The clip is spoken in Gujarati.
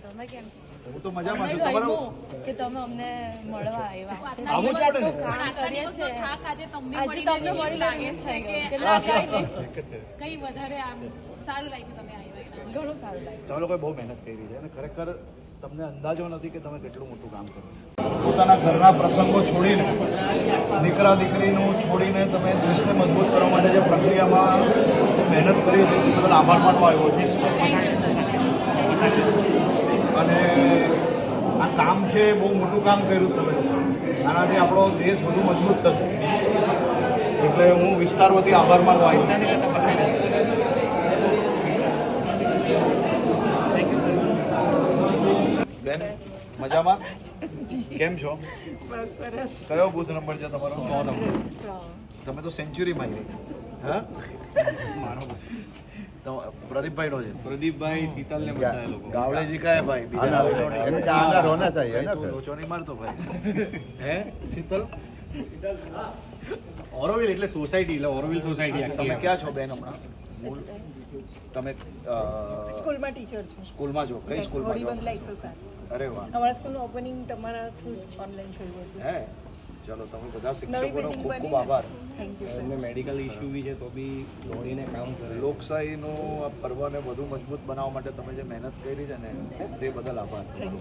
તમે કેમ છો? હું તો મજામાં છું. અમને તમારો લાગ્યું કે તમે અમને મળવા આવ્યા. આવું જ પડે ને. કામ કરીએ છીએ. થાક આજે તમને આજે તમને મળી લાગે છે કે કેટલા વાગ્યા? કઈ વધારે આમ સારું લાગ્યું તમે આવ્યા? ઘણું સારું લાગ્યું. તમે લોકોએ બહુ મહેનત કરી છે અને ખરેખર તમને અંદાજો નથી કે તમે કેટલું મોટું કામ કરો છો. પોતાના ઘરના પ્રસંગો છોડીને દીકરા દીકરીનું છોડીને તમે દેશને મજબૂત કરવા માટે જે પ્રક્રિયામાં જે મહેનત કરી છે તે બદલ આભાર માનવા આવ્યો છે. અને આ કામ છે બહુ મોટું કામ કર્યું તમે. આનાથી આપણો દેશ વધુ મજબૂત થશે એટલે હું વિસ્તાર વતી આભાર માનવા આવ્યો. બેન મજામાં કેમ છો? કયો બૂથ નંબર છે તમારો? 100 નંબર. તમે તો સેન્ચુરી મારી. હા प्रदीप भाई नो है. प्रदीप भाई शीतल ने बताया लोगों गावड़े जी का है भाई. बीजा आना होना चाहिए ना. तो लोचो नहीं मारतो भाई. है शीतल ઓરોવિલ એટલે સોસાયટી એટલે ઓરોવિલ સોસાયટી તમે ક્યાં છો બેન હમણાં? તમે સ્કૂલમાં ટીચર છું. સ્કૂલમાં જો કઈ સ્કૂલમાં છો? બંગલા 107. અરે વાહ. અમારા સ્કૂલનું ઓપનિંગ તમારા થ્રુ ઓનલાઈન થયું હતું. હે ચલો તમે બધા નવી શિક્ષકોનો બિલ્ડિંગ ખૂબ બની ખૂબ આભાર. થેન્ક યુ એમને મેડિકલ ઇશ્યુ બી છે તો બી દોડીને કામ કરે. લોકશાહીનું આ પર્વને વધુ મજબૂત બનાવવા માટે તમે જે મહેનત કરી છે ને તે બદલ આભાર.